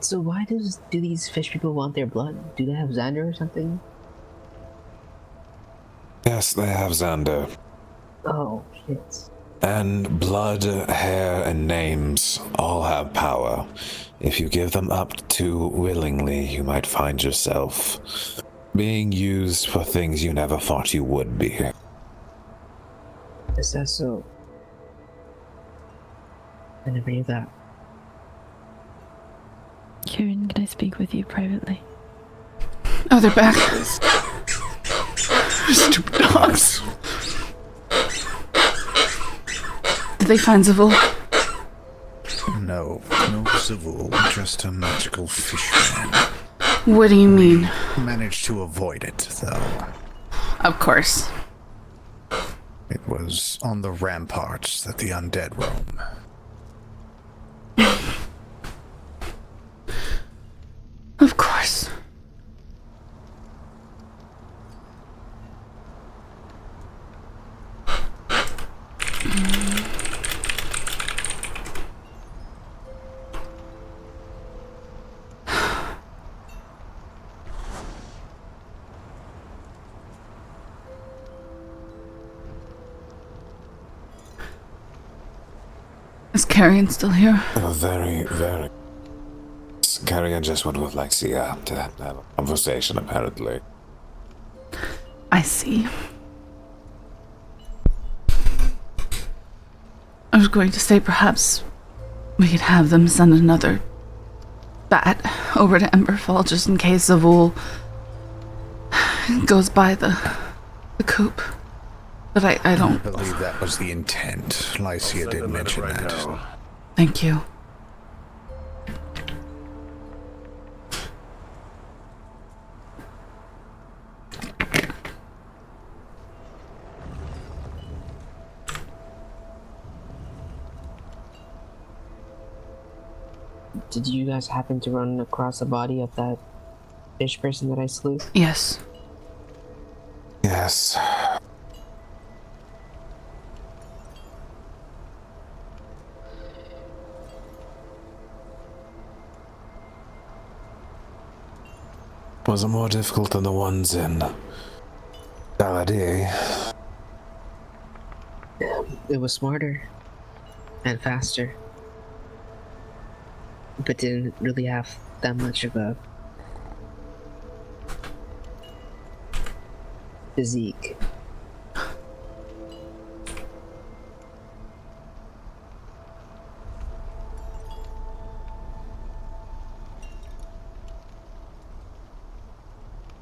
So why do these fish people want their blood? Do they have Xander or something? Yes, they have Xander. Oh, shit. And blood, hair, and names all have power. If you give them up too willingly, you might find yourself being used for things you never thought you would be. Is that so? I never knew that. Kieran, can I speak with you privately? Oh, they're back. Stupid dogs. Did they find Zavul? No Zavul, just a magical fishman. What do you mean? Managed to avoid it, though. Of course. It was on the ramparts that the undead roam. Of course. Is Carrion still here? Very. Carrion just went with Lexia to have a conversation, apparently. I see. I was going to say perhaps we could have them send another bat over to Emberfall just in case Zavul goes by the coop. But I don't believe that was the intent. Lycia did mention that. Thank you. Did you guys happen to run across the body of that fish person that I slew? Yes. Yes. Was it more difficult than the ones in Galadie? It was smarter and faster, but didn't really have that much of a physique.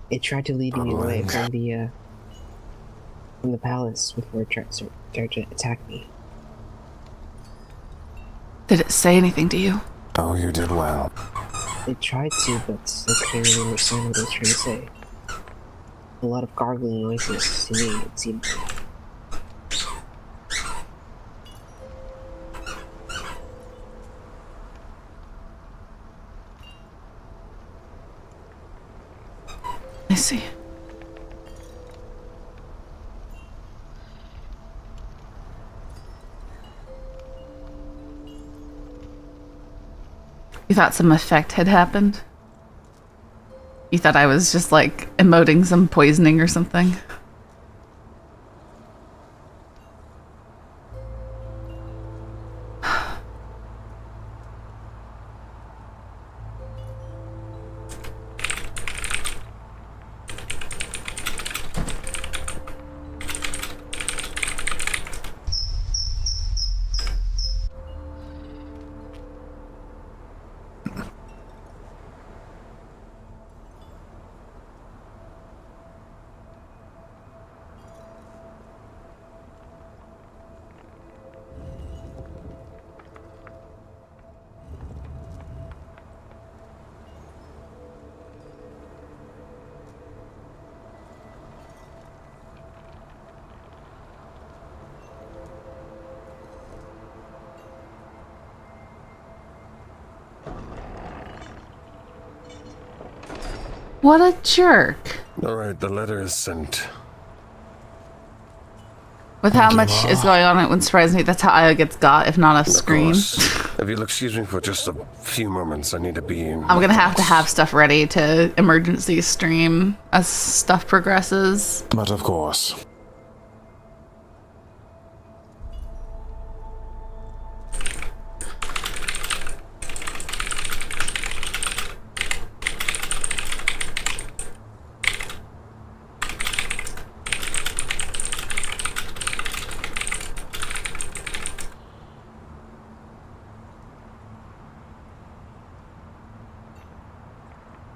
It tried to lead me away from the palace before it tried to attack me. Did it say anything to you? Oh, you did well. It tried to, but I couldn't really understand what it was trying to say. A lot of gargling noises to me, it seemed. I see. You thought some effect had happened? You thought I was just like emoting some poisoning or something? What a jerk. Alright, the letter is sent. With how much is going on, it wouldn't surprise me. That's how Aya gets got, if not a scream. If you'll excuse me for just a few moments, I need to be in. I'm gonna have to have stuff ready to emergency stream as stuff progresses. But of course.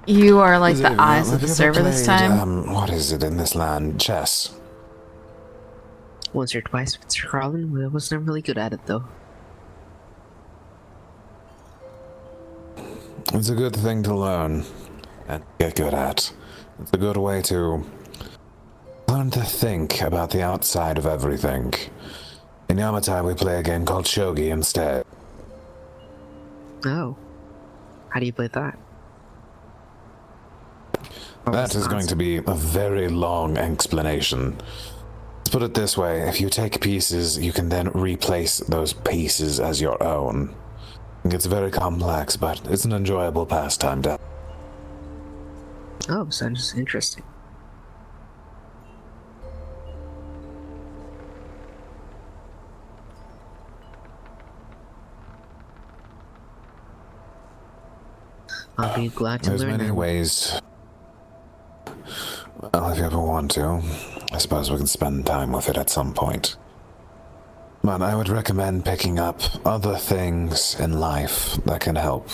You are like the Xavier, eyes of have the you ever server this played, time. what is it in this land? Chess. Once or twice with Sir Carlin, I was never really good at it though. It's a good thing to learn and get good at. It's a good way to learn to think about the outside of everything. In Yamatai, we play a game called Shogi instead. Oh. How do you play that? That is going to be a very long explanation. Let's put it this way, if you take pieces, you can then replace those pieces as your own. It's very complex, but it's an enjoyable pastime to. Oh, sounds interesting. I'll be glad to There's learn. many ways. Well, if you ever want to, I suppose we can spend time with it at some point. But I would recommend picking up other things in life that can help.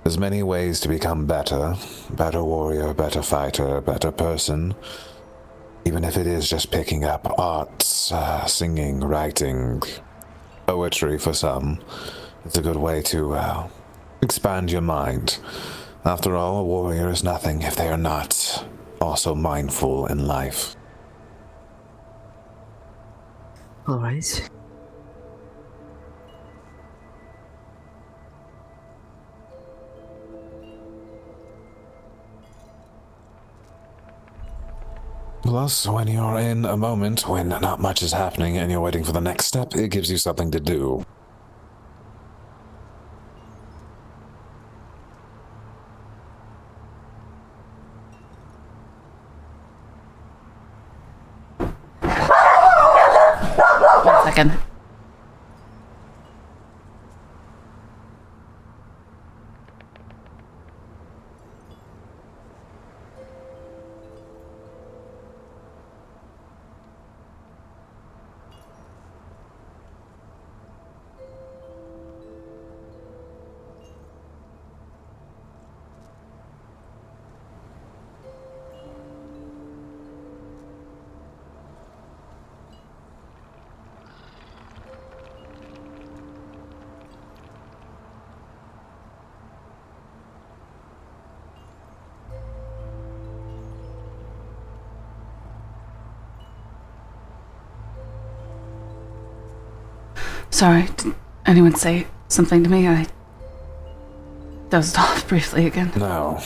There's many ways to become better. Better warrior, better fighter, better person. Even if it is just picking up arts, singing, writing, poetry for some. It's a good way to expand your mind. After all, a warrior is nothing if they are not also mindful in life. Alright. Plus, when you're in a moment when not much is happening and you're waiting for the next step, it gives you something to do. One second. Sorry, did anyone say something to me? I dozed off briefly again. No.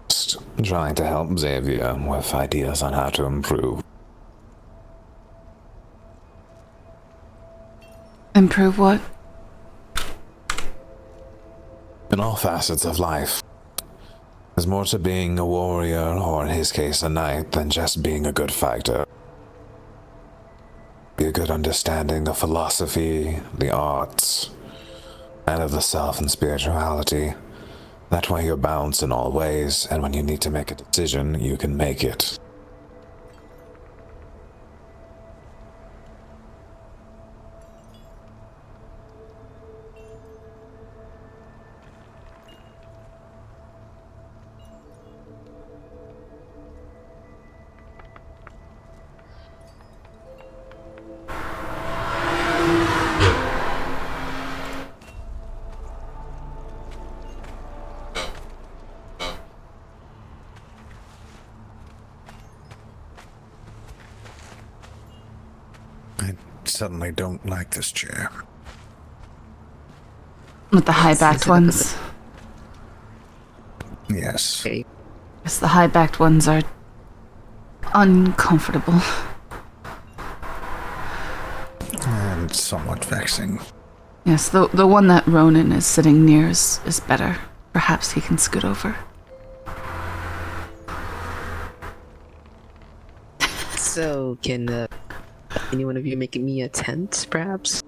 Just trying to help Xavier with ideas on how to improve. Improve what? In all facets of life. There's more to being a warrior, or in his case a knight, than just being a good fighter. Be a good understanding of philosophy, the arts, and of the self and spirituality. That way you're balanced in all ways, and when you need to make a decision, you can make it. I suddenly don't like this chair. With the high-backed ones. Yes. Okay. Yes, the high-backed ones are uncomfortable. somewhat vexing. Yes, the one that Ronan is sitting near is better. Perhaps he can scoot over. So, can any one of you make me a tent, perhaps?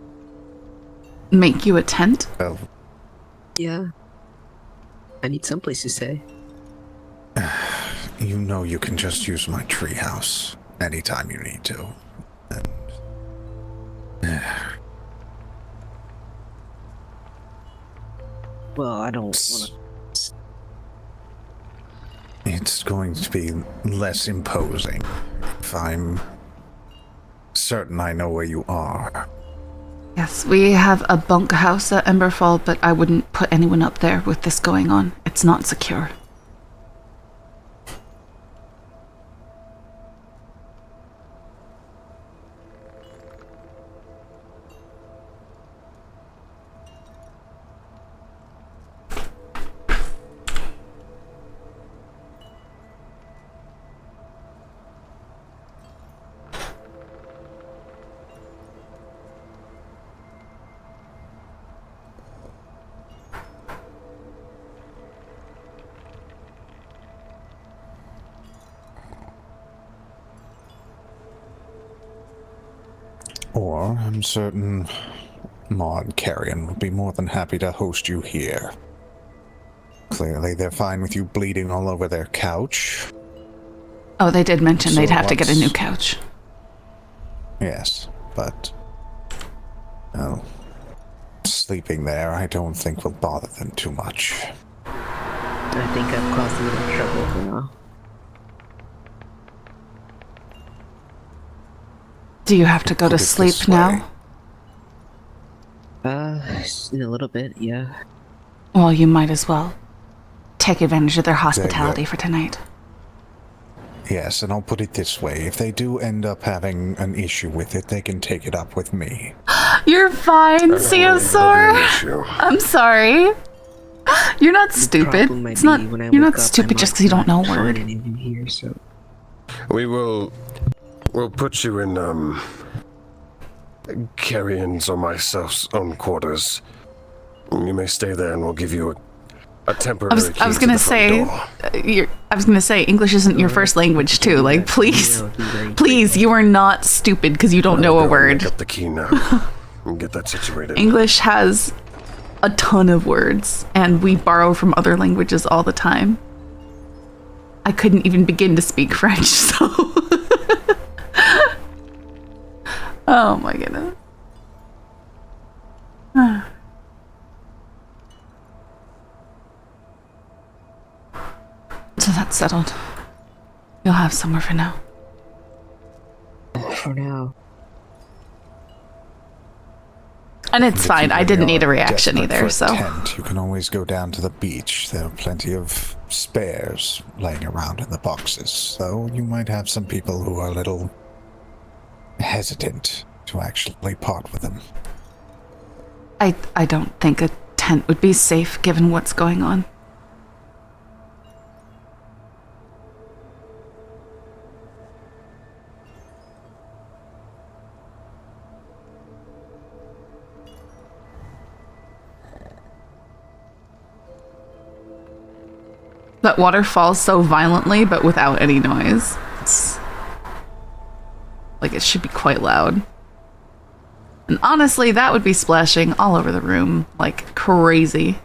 Make you a tent? Well, Yeah. I need someplace to stay. you know you can just use my treehouse anytime you need to. And, Well, I don't want to. it's going to be less imposing if I'm certain I know where you are. Yes, we have a bunkhouse at Emberfall, but I wouldn't put anyone up there with this going on. It's not secure. Or I'm certain Maud Carrion would be more than happy to host you here. Clearly they're fine with you bleeding all over their couch. Oh, they did mention So they'd have to get a what's- new couch. Yes, but... well, sleeping there I don't think will bother them too much. I think I've caused a little trouble for now. Do you have to go Put to it sleep this way. now? In a little bit, yeah. Well, you might as well take advantage of their hospitality go. for tonight. Yes, and I'll put it this way. If they do end up having an issue with it, they can take it up with me. You're fine, That'll be an Ceosaur. issue. I'm sorry. You're not The stupid. problem might It's not. be when I You're wake not up, stupid I just might because you don't know a not find word. any of you here, so We'll put you in, Carrion's or myself's own quarters. You may stay there and we'll give you a temporary I was key gonna to the front say, door. I was gonna say, English isn't your first language too. Like, please, That would be very please, you are not stupid because you don't know a Go word. Pick up the key now and get that situated. English has a ton of words, and we borrow from other languages all the time. I couldn't even begin to speak French, so. Oh my goodness. So that's settled. You'll have somewhere for now. for now. And it's If fine. you I didn't really need a are reaction desperate either, for a so. tent, you can always go down to the beach. There are plenty of spares laying around in the boxes, though you might have some people who are a little hesitant to actually part with them. I don't think a tent would be safe given what's going on. That water falls so violently, but without any noise. It's like it should be quite loud. And honestly, that would be splashing all over the room like crazy.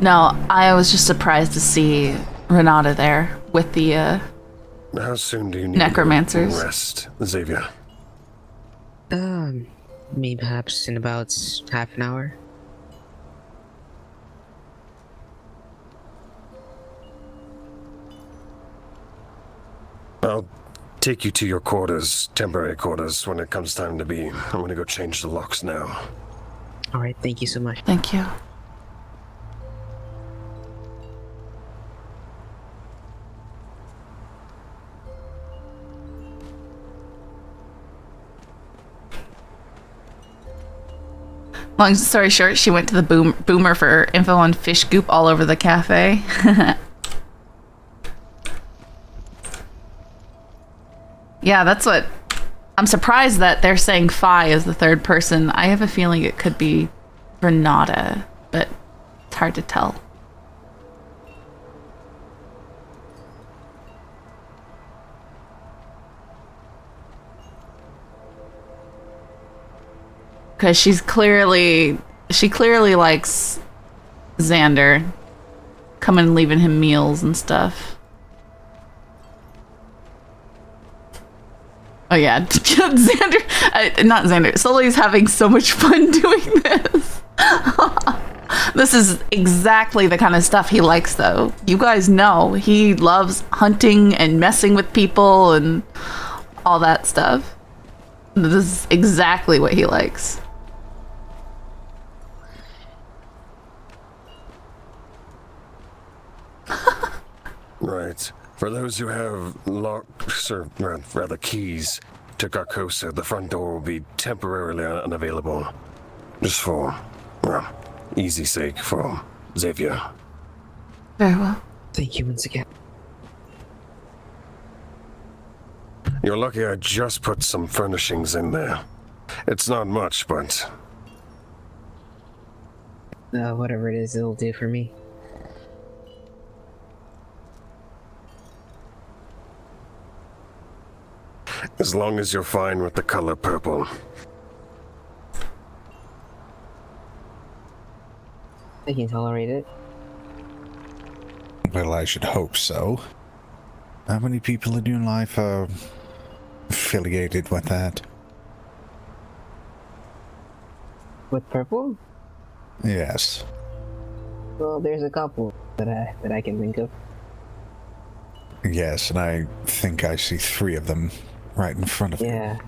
No, I was just surprised to see Renata there with the How soon do you need Necromancers. to rest, Xavier? Maybe perhaps in about half an hour. I'll take you to your quarters, temporary quarters, when it comes time to be. I'm gonna go change the locks now. Alright, thank you so much. Thank you. Long story short, she went to the boomer for info on fish goop all over the cafe. Yeah, that's what... I'm surprised that they're saying Fi is the third person. I have a feeling it could be Renata, but it's hard to tell. Because she clearly likes Xander, coming and leaving him meals and stuff. Oh yeah, Xander, not Xander, Sully's having so much fun doing this. This is exactly the kind of stuff he likes though. You guys know, he loves hunting and messing with people and all that stuff. This is exactly what he likes. Right. For those who have locks, or rather keys, to Carcosa, the front door will be temporarily unavailable. Just for, well, easy sake for Xavier. Very well. Thank you once again. You're lucky I just put some furnishings in there. It's not much, but... Whatever it is, it'll do for me. As long as you're fine with the color purple. I can tolerate it. Well, I should hope so. How many people in your life are affiliated with that? With purple? Yes. Well, there's a couple that I can think of. Yes, and I think I see 3 of them right in front of Yeah.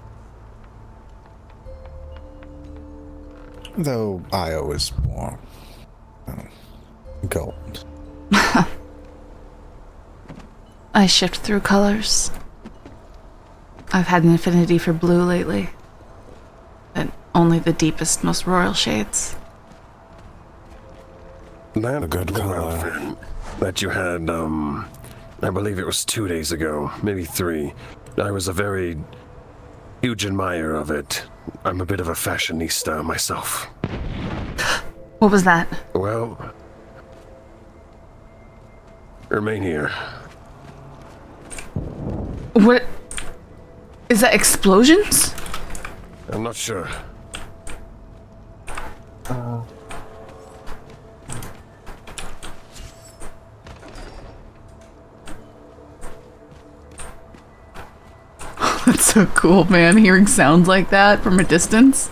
you. Though Io is more gold. I shift through colors. I've had an affinity for blue lately. But only the deepest, most royal shades. That A good color. outfit that you had, I believe it was 2 days ago, maybe 3. I was a very huge admirer of it. I'm a bit of a fashionista myself. What was that? Well, remain here. What? Is that explosions? I'm not sure. That's so cool, man. Hearing sounds like that from a distance.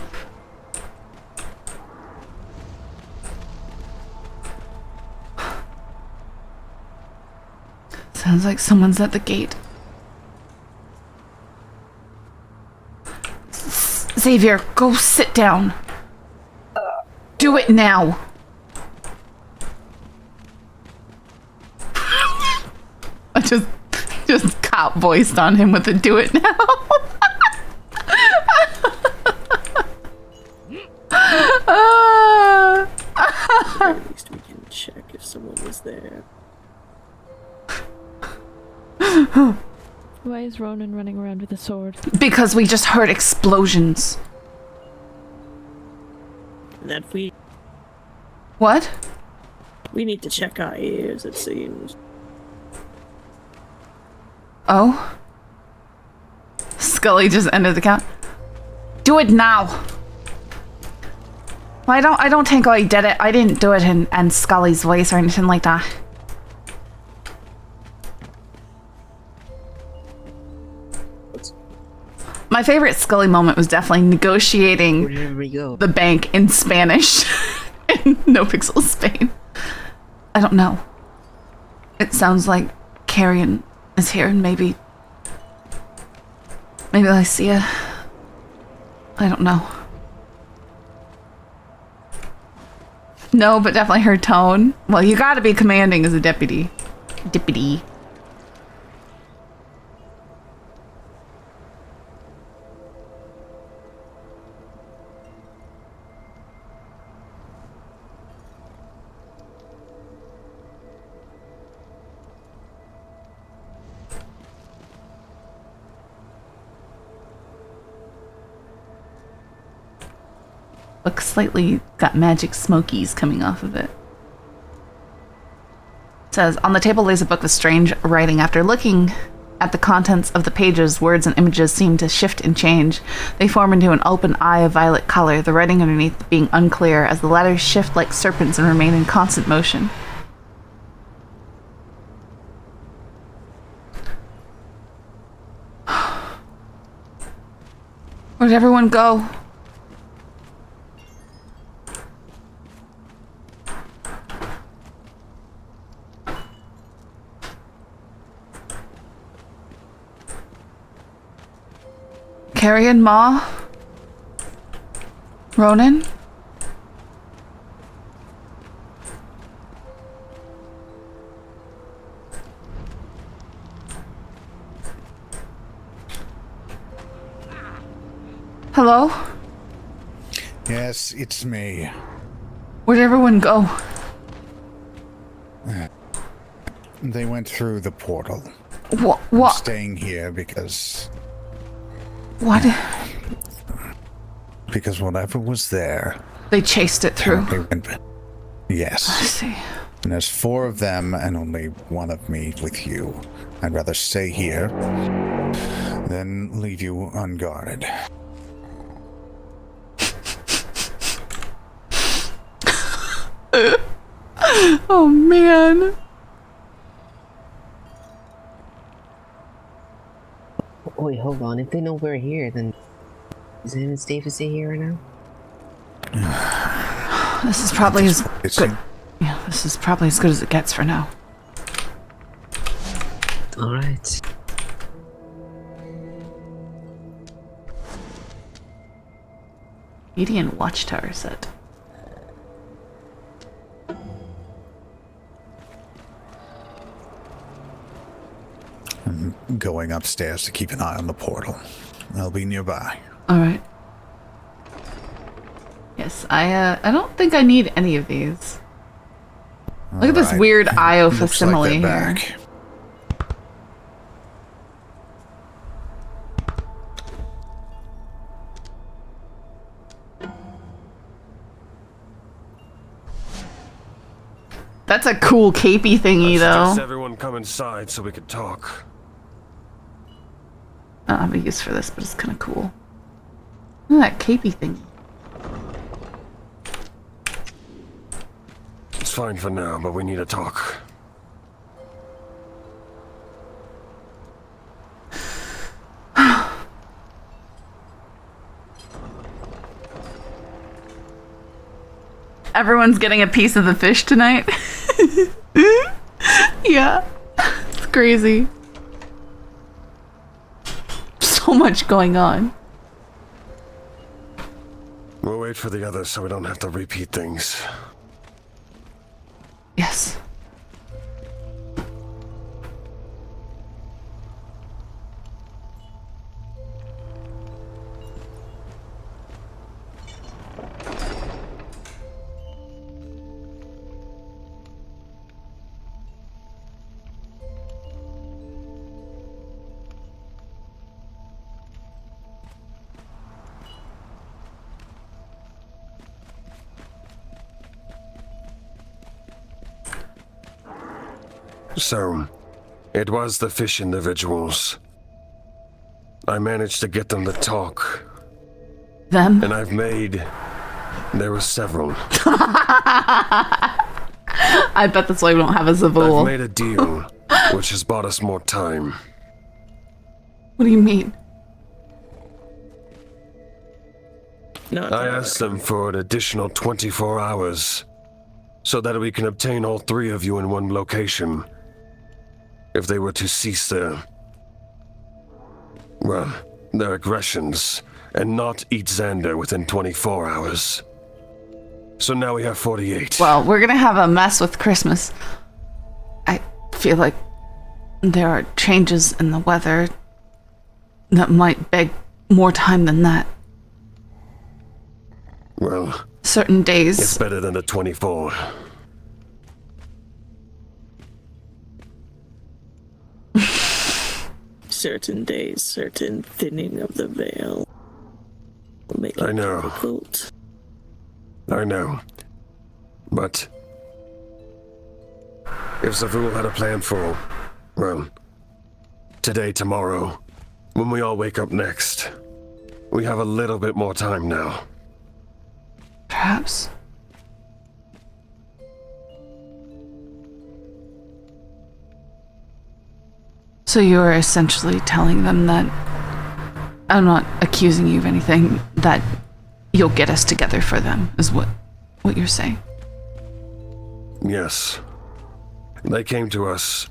Sounds like someone's at the gate. Xavier, go sit down. Do it now. I just cop voiced on him with a do it now. At least we can check if someone was there. Why is Ronan running around with a sword? Because we just heard explosions. That we What? need to check our ears, it seems. Oh? Scully just ended the count. Do it now. Well, I don't think I did it. I didn't do it in Scully's voice or anything like that. My favorite Scully moment was definitely negotiating Where did we go? the bank in Spanish in No Pixel Spain. I don't know. It sounds like Carrion is here and maybe Lycia. I don't know. No, but definitely her tone. Well, you gotta be commanding as a deputy. Deputy. Looks slightly got magic smokies coming off of it. It says, on the table lays a book with strange writing. After looking at the contents of the pages, words and images seem to shift and change. They form into an open eye of violet color, the writing underneath being unclear as the letters shift like serpents and remain in constant motion. Where'd everyone go? Carrion, Ma? Ronan? Hello? Yes, it's me. Where'd everyone go? They went through the portal. What? I'm staying here because What? whatever was there. They chased it through. Yes. I see. And there's 4 of them and only 1 of me with you. I'd rather stay here than leave you unguarded. Oh man. Wait, hold on. If they know we're here, then isn't it safe to stay here right now? This is probably as good. Yeah, this is probably as good as it gets for now. All right. Median watchtower set. I'm going upstairs to keep an eye on the portal. I'll be nearby. All right. Yes, I don't think I need any of these. Look at this weird Io facsimile here. Back. That's a cool capey thingy, though. Suggest everyone come inside so we could talk. I don't have a use for this, but it's kind of cool. Look at that capey thingy. It's fine for now, but we need to talk. Everyone's getting a piece of the fish tonight. Yeah, it's crazy. So much going on. We'll wait for the others so we don't have to repeat things. Yes. So, it was the fish individuals. I managed to get them to talk. Them? And I've made... There were several. I bet that's why we don't have a Zavul. I've made a deal, which has bought us more time. What do you mean? I asked them for an additional 24 hours, so that we can obtain all 3 of you in one location. If they were to cease their... well, their aggressions, and not eat Xander within 24 hours. So now we have 48. Well, we're gonna have a mess with Christmas. I feel like there are changes in the weather that might beg more time than that. Well, certain days... it's better than the 24. Certain days, certain thinning of the veil will make it I know. difficult. I know. But if Zavul had a plan for, well, today, tomorrow, when we all wake up next, we have a little bit more time now. Perhaps. So you're essentially telling them that I'm not accusing you of anything, that you'll get us together for them, is what you're saying. Yes. They came to us,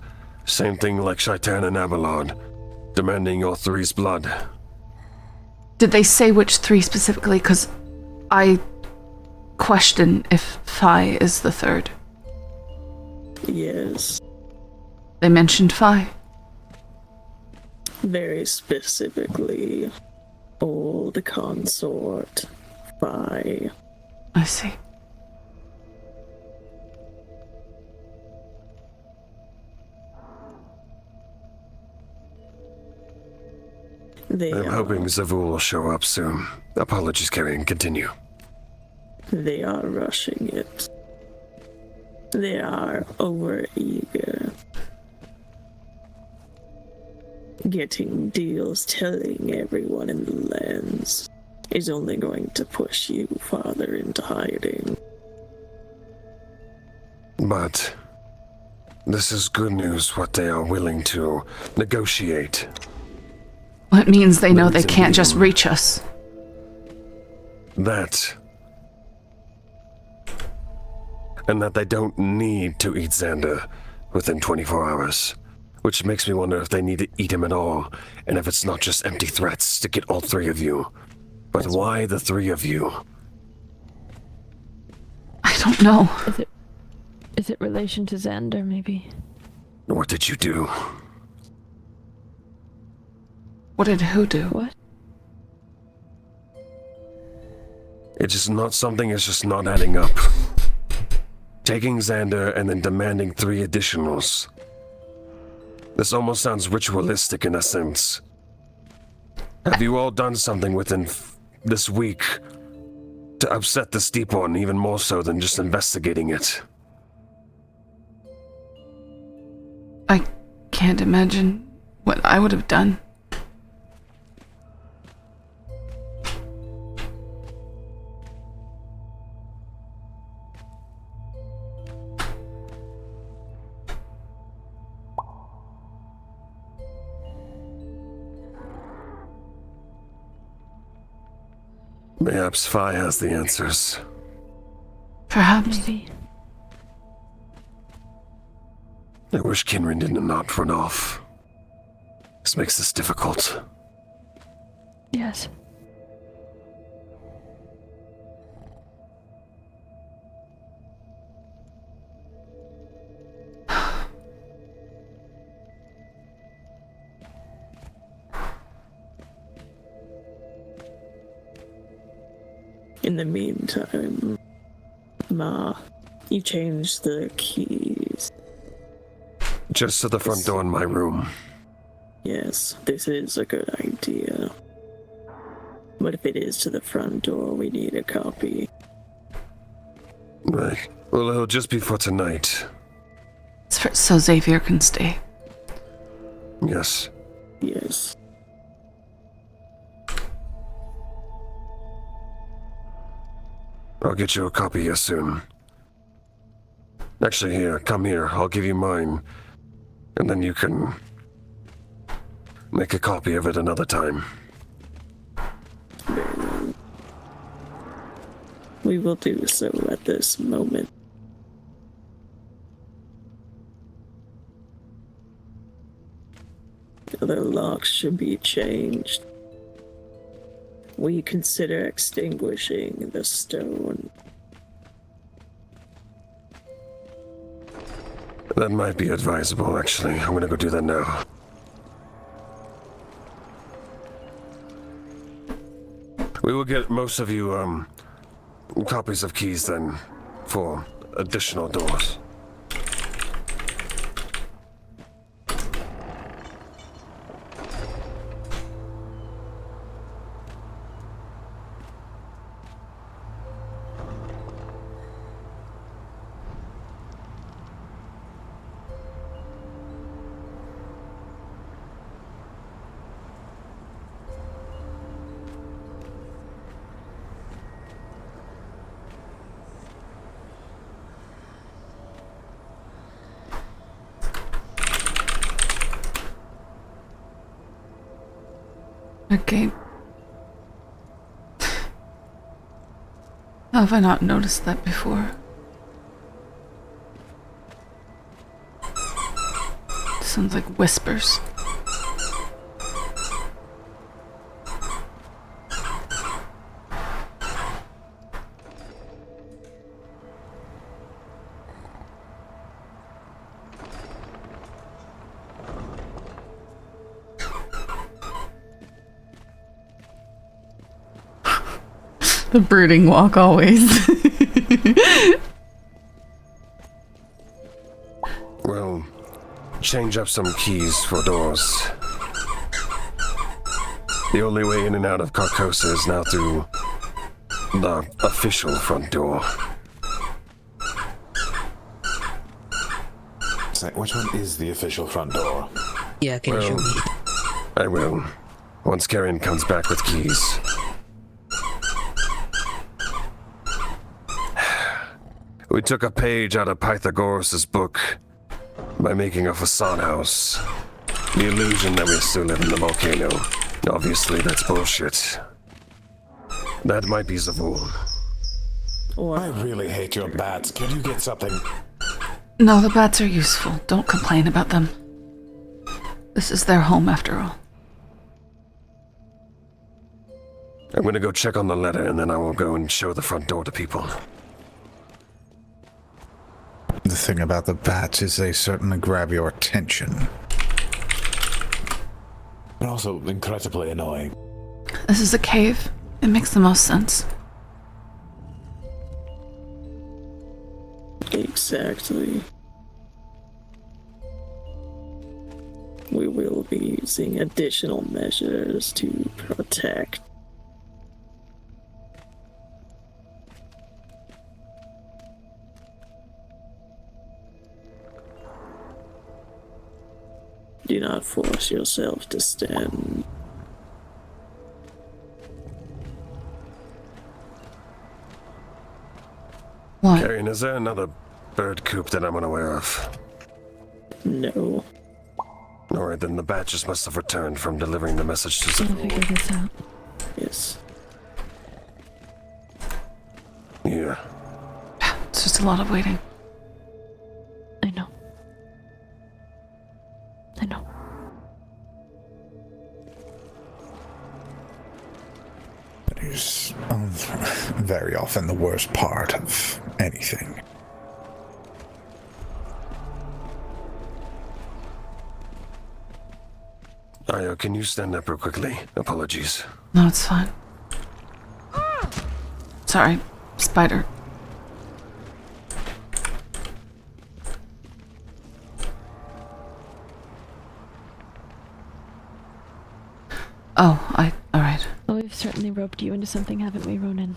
same thing like Shaitan and Abelard, demanding your three's blood. Did they say which three specifically? Because I question if Phi is the third. Yes. They mentioned Phi. Very specifically, old consort, Phi. I see. I'm hoping Zavul will show up soon. Apologies, Carrion. Continue. They are rushing it. They are overeager. Getting deals, telling everyone in the lands is only going to push you farther into hiding. But this is good news what they are willing to negotiate. Well, it means they know they can't just reach us. That. And that they don't need to eat Xander within 24 hours. Which makes me wonder if they need to eat him at all, and if it's not just empty threats to get all three of you. But why the three of you? I don't know. Is it relation to Xander, maybe? What did you do? What did who do? What? It's just not something is just not adding up. Taking Xander and then demanding 3 additionals. This almost sounds ritualistic in a sense. Have you all done something within this week to upset the Steep One even more so than just investigating it? I can't imagine what I would have done. Perhaps Phi has the answers. Perhaps. Maybe. I wish Kinrin did not run off. This makes this difficult. Yes. In the meantime, Ma, you changed the keys. Just to the front door in my room. Yes, this is a good idea. But if it is to the front door, we need a copy. Right. Well, it'll just be for tonight. So Xavier can stay. Yes. Yes. I'll get you a copy here soon. Actually, here, come here. I'll give you mine. And then you can make a copy of it another time. Very well. We will do so at this moment. The locks should be changed. We consider extinguishing the stone. That might be advisable, actually. I'm gonna go do that now. We will get most of you, copies of keys then, for additional doors. Okay. How have I not noticed that before? Sounds like whispers. The brooding walk always. Well, change up some keys for doors. The only way in and out of Carcosa is now through the official front door. So which one is the official front door? Yeah, can you show me? I will. Once Carrion comes back with keys. We took a page out of Pythagoras' book by making a facade house. The illusion that we still live in the volcano. Obviously, that's bullshit. That might be Zavul. I really hate your bats. Can you get something? No, the bats are useful. Don't complain about them. This is their home after all. I'm gonna go check on the letter and then I will go and show the front door to people. The thing about the bats is they certainly grab your attention. But also incredibly annoying. This is a cave. It makes the most sense. Exactly. We will be using additional measures to protect. Do not force yourself to stand. What? Carrion, is there another bird coop that I'm unaware of? No. Alright, then the bat just must have returned from delivering the message to I'll Zavul. figure this out. Yes. Yeah. It's just a lot of waiting. I know. I know. It is very often the worst part of anything. Ayo, can you stand up real quickly? Apologies. No, it's fine. Sorry, spider. Oh, alright. Well, we've certainly roped you into something, haven't we, Ronan?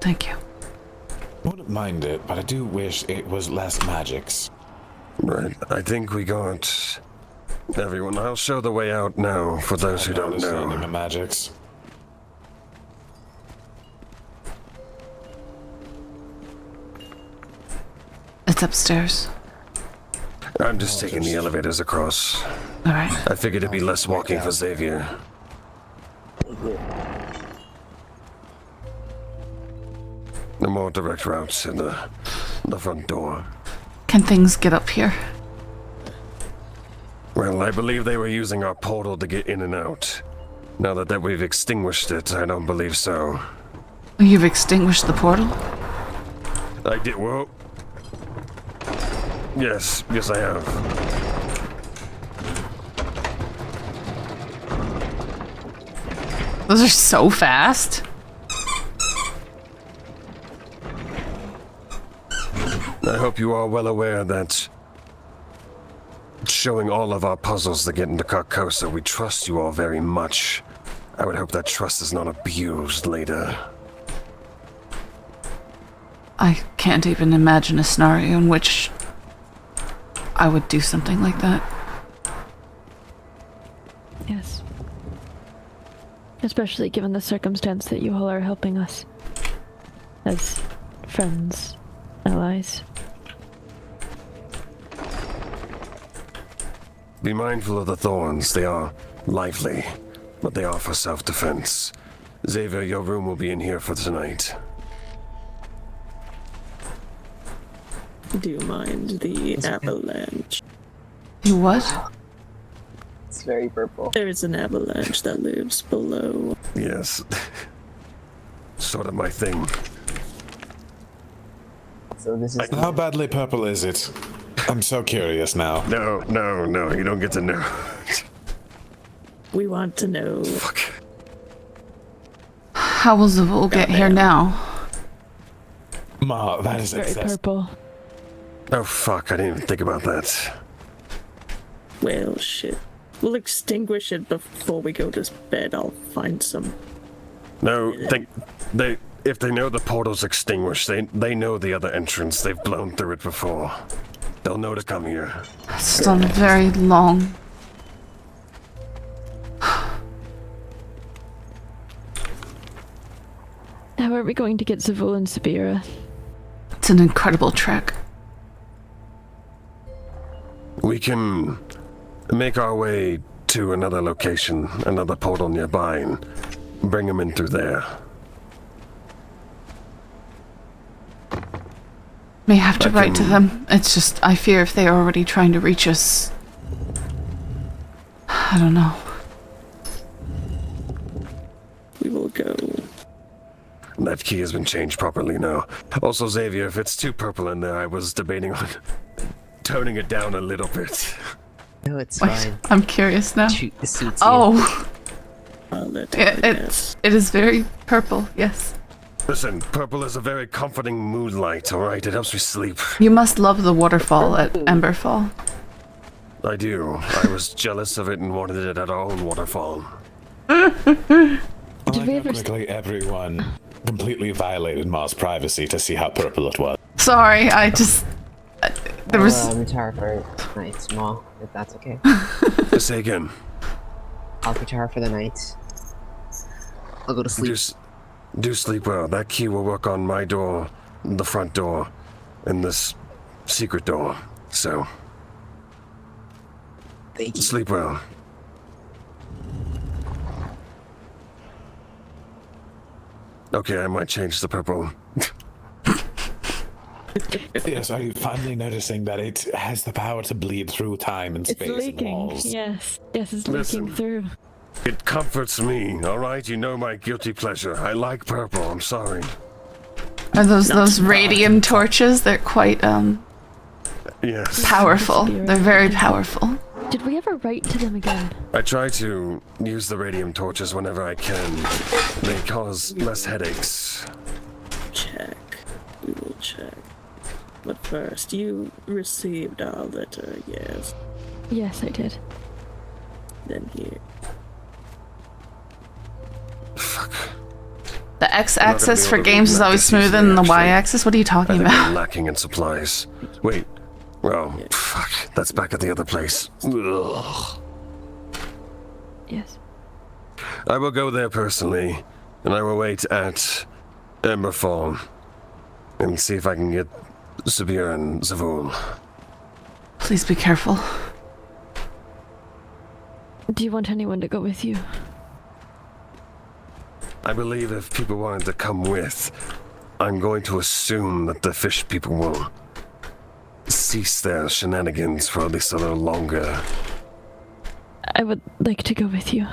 Thank you. Wouldn't mind it, but I do wish it was less magics. Right, I think we got everyone. I'll show the way out now for those who don't Understanding know. the magics. It's upstairs. I'm just taking the elevators across. Alright. I figured it'd be less walking for Xavier. The more direct route to the front door. Can things get up here? Well, I believe they were using our portal to get in and out. Now that we've extinguished it, I don't believe so. You've extinguished the portal? I did, well... Yes, I have. Those are so fast. I hope you are well aware that showing all of our puzzles to get into Carcosa, we trust you all very much. I would hope that trust is not abused later. I can't even imagine a scenario in which I would do something like that. Yes. Especially given the circumstance that you all are helping us. As friends, allies. be mindful of the thorns. They are lively, but they are for self-defense. Xavier, your room will be in here for tonight. Do you mind the avalanche? You what? It's very purple. There's an avalanche that lives below. Yes. Sort of my thing. So this is How badly purple is it? I'm so curious now. No, you don't get to know. We want to know. Fuck. How will Zavul get here now? Ma, that is Very excessive. purple. Oh fuck, I didn't even think about that. Well, shit. We'll extinguish it before we go to bed. I'll find some. No, if they know the portal's extinguished, they know the other entrance. They've blown through it before. They'll know to come here. It's done very long. How are we going to get Zavul and Sabira? It's an incredible trek. We can make our way to another location, another portal nearby, and bring them in through there. May have to write to them. It's just, I fear if they are already trying to reach us. I don't know. We will go. That key has been changed properly now. Also, Xavier, if it's too purple in there, I was debating on toning it down a little bit. no, it's Wait, fine. I'm curious now. Shoot, it suits Oh, I'll let it is very purple, yes. Listen, purple is a very comforting mood light, alright? It helps me sleep. You must love the waterfall at Emberfall. I do. I was jealous of it and wanted it at our own waterfall. I Did like we how ever quickly everyone completely violated Ma's privacy to see how purple it was. Sorry, I just... there was... I'll retire for night, small, if that's okay. Say again. I'll retire for the night. I'll go to sleep. Do sleep well. That key will work on my door, the front door, and this secret door. So, Thank you. sleep well. Okay, I might change the purple. Yes, are you finally noticing that it has the power to bleed through time and It's space and leaking. walls? Yes. Yes, it's Listen. leaking through. It comforts me, alright? You know my guilty pleasure. I like purple, I'm sorry. Are those radium torches? They're quite, Yes. powerful. They're very powerful. Did we ever write to them again? I try to use the radium torches whenever I can. They cause less headaches. Check. We will check. But first, you received our letter, yes? Yes, I did. Then here. Fuck. The x-axis be for able to games is read that always this smoother than easily, the actually. y-axis. What are you I talking think about? we're lacking in supplies. Wait. Well, fuck. That's back at the other place. Ugh. Yes. I will go there personally, and I will wait at Emberfall and see if I can get Sabir and Zavul. Please be careful. Do you want anyone to go with you? I believe if people wanted to come with, I'm going to assume that the fish people will cease their shenanigans for at least a little longer. I would like to go with you.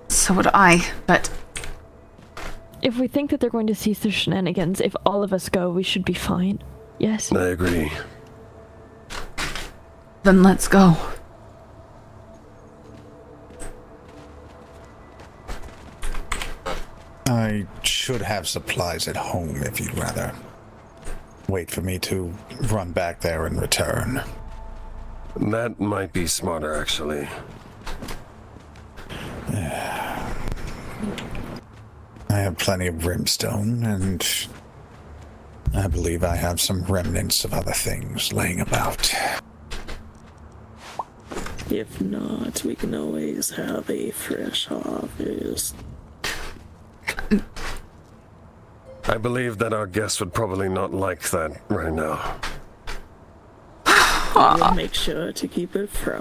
So would I, but If we think that they're going to cease their shenanigans, if all of us go, we should be fine. Yes? I agree. then let's go. I should have supplies at home if you'd rather wait for me to run back there and return. That might be smarter, actually. I have plenty of brimstone, and I believe I have some remnants of other things laying about. If not, we can always have a fresh harvest. I believe that our guest would probably not like that right now. I will make sure to keep it far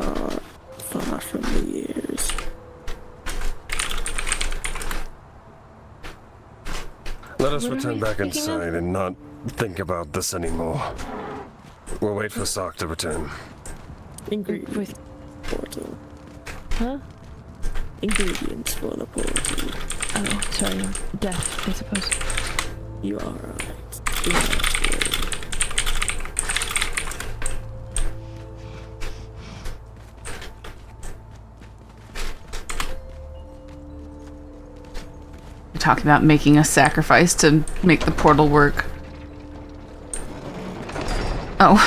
from the ears. Let us What are return we back speaking of? inside and not think about this anymore. We'll wait for Sock to return. Ingredients With, portal. huh? Ingredients for the portal. Oh, sorry, I'm deaf, I suppose. You are right. Do not worry. You're talking about making a sacrifice to make the portal work. Oh.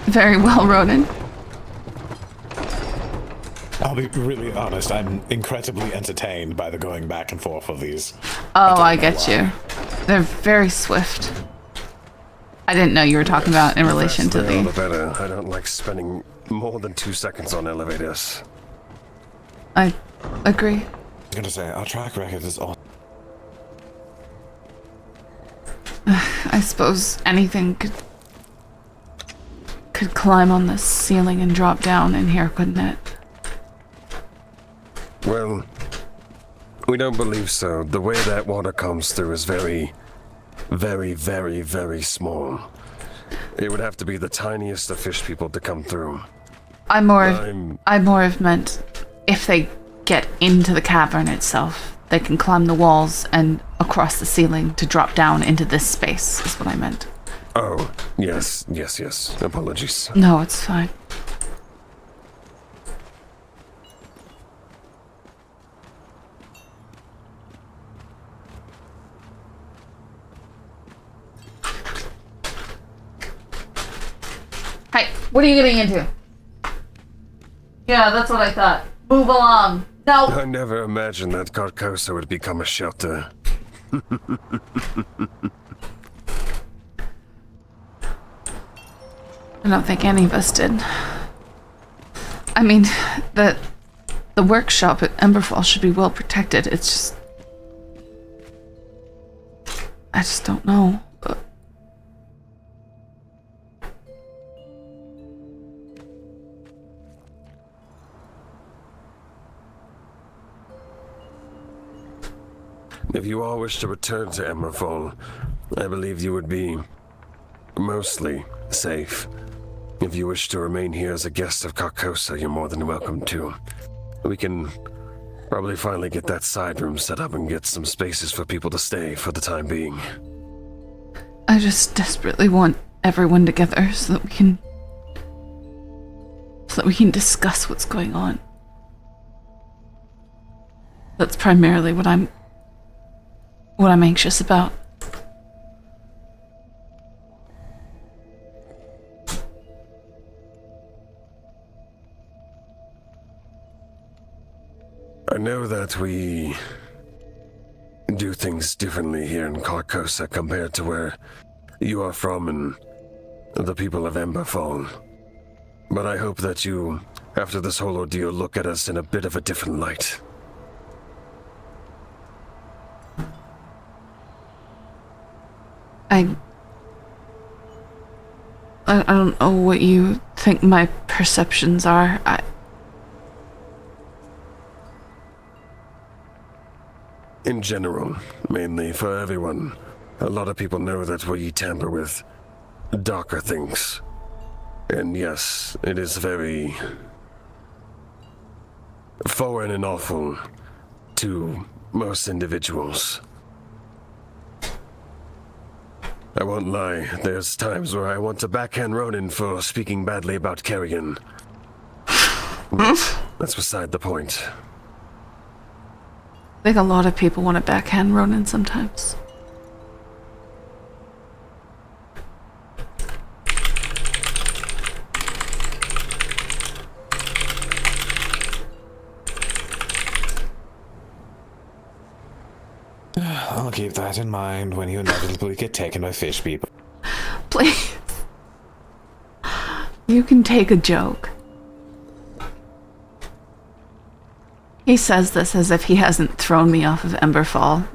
Very well, Ronan. I'll be really honest, I'm incredibly entertained by the going back and forth of these. Oh, I don't know get why. you. They're very swift. I didn't know you were talking about in relation to Faster, all the the... better. I don't like spending more than 2 seconds on elevators. I agree. I was gonna say, our track record is all. I suppose anything could climb on the ceiling and drop down in here, couldn't it? Well, we don't believe so. The way that water comes through is very, very, very, very small. It would have to be the tiniest of fish people to come through. I more have meant if they get into the cavern itself, they can climb the walls and across the ceiling to drop down into this space, is what I meant. Oh, yes. Apologies. No, it's fine. Hey, what are you getting into? Yeah, that's what I thought. Move along. No. I never imagined that Carcosa would become a shelter. I don't think any of us did. I mean, the workshop at Emberfall should be well protected. It's just... I just don't know. If you all wish to return to Emberfall, I believe you would be mostly safe. If you wish to remain here as a guest of Carcosa, you're more than welcome to. We can probably finally get that side room set up and get some spaces for people to stay for the time being. I just desperately want everyone together so that we can discuss what's going on. That's primarily what I'm anxious about. I know that we do things differently here in Carcosa compared to where you are from and the people of Emberfall. But I hope that you, after this whole ordeal, look at us in a bit of a different light. I don't know what you think my perceptions are. In general, mainly for everyone, a lot of people know that we tamper with darker things. And yes, it is very foreign and awful to most individuals. I won't lie, there's times where I want to backhand Ronan for speaking badly about Carrion. But that's beside the point. I think a lot of people want to backhand Ronan sometimes. I'll keep that in mind when you inevitably get taken by fish people. Please. You can take a joke. He says this as if he hasn't thrown me off of Emberfall.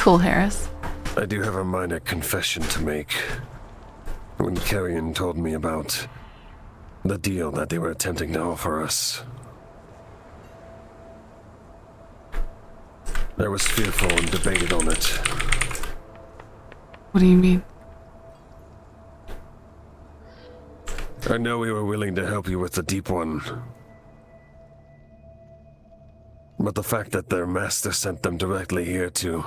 Cool, Harris. I do have a minor confession to make. When Carrion told me about the deal that they were attempting to offer us, I was fearful and debated on it. What do you mean? I know we were willing to help you with the Deep One, but the fact that their master sent them directly here to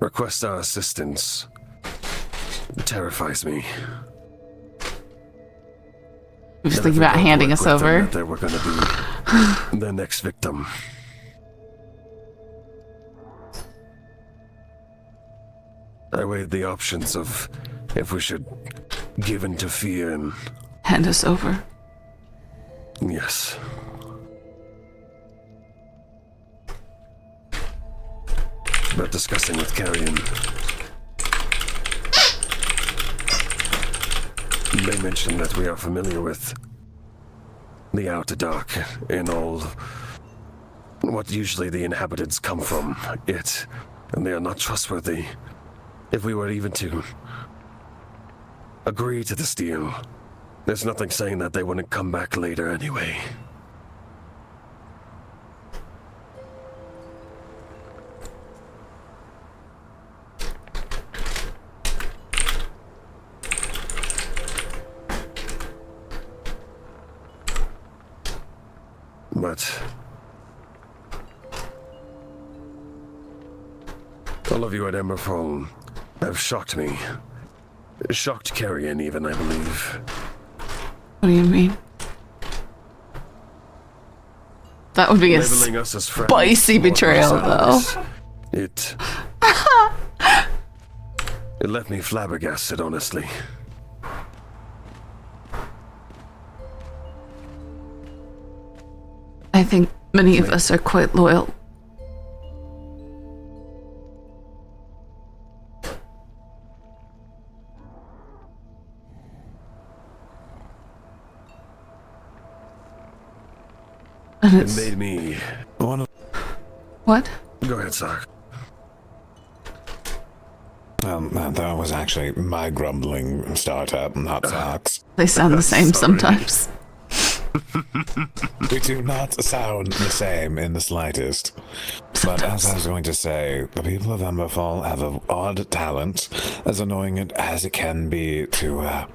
request our assistance terrifies me. You just thinking about handing us over? That they were going to be the next victim. I weighed the options of if we should give in to fear and... Hand us over. Yes. But discussing with Carrion, they mentioned that we are familiar with the Outer Dark and all what usually the inhabitants come from it, and they are not trustworthy. If we were even to agree to this deal, there's nothing saying that they wouldn't come back later anyway. But all of you at Emberfall have shocked me. Shocked Carrion even, I believe. What do you mean? That would be a Labeling us as friends, spicy betrayal, though. It left me flabbergasted, honestly. I think many of us are quite loyal. And It made me... What? Go ahead, Sark. That was actually my grumbling startup, not Sark's. They sound the same sometimes. We do not sound the same in the slightest. But as I was going to say, the people of Emberfall have an odd talent, as annoying as it can be, to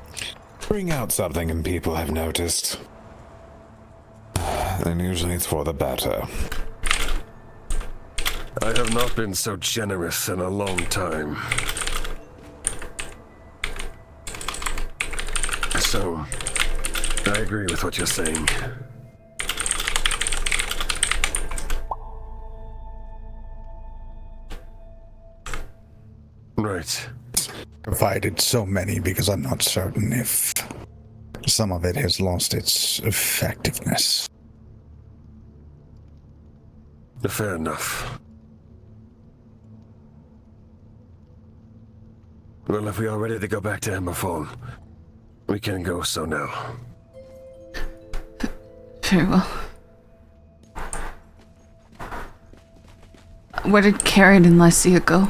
bring out something in people, I've noticed. And usually it's for the better. I have not been so generous in a long time. So, I agree with what you're saying. Right. Provided so many because I'm not certain if some of it has lost its effectiveness. Fair enough. Well, if we are ready to go back to Emberfall, we can go so now. Very well. Where did Carrion and Lycia go?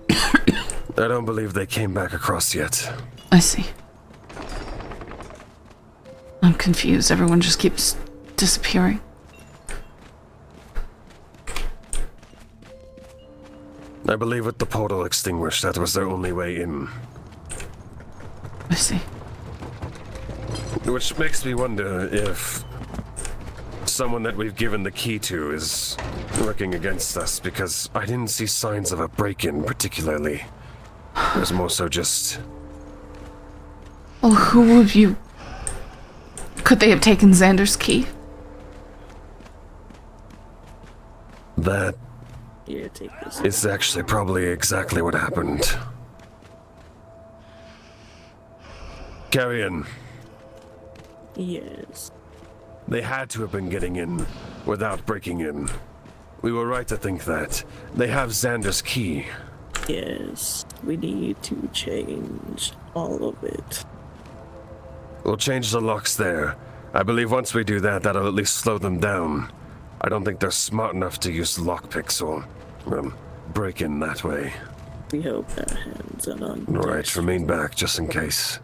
I don't believe they came back across yet. I see. I'm confused. Everyone just keeps disappearing. I believe with the portal extinguished, that was their only way in. I see. Which makes me wonder if someone that we've given the key to is working against us, because I didn't see signs of a break-in particularly. It was more so just... Well, who would you... Could they have taken Xander's key? that. Yeah, take this. It's actually probably exactly what happened. Carrion. Yes. They had to have been getting in without breaking in. We were right to think that. They have Xander's key. Yes. We need to change all of it. We'll change the locks there. I believe once we do that, that'll at least slow them down. I don't think they're smart enough to use lockpicks or break in that way. We hope our hands are on. Right, remain back just in case.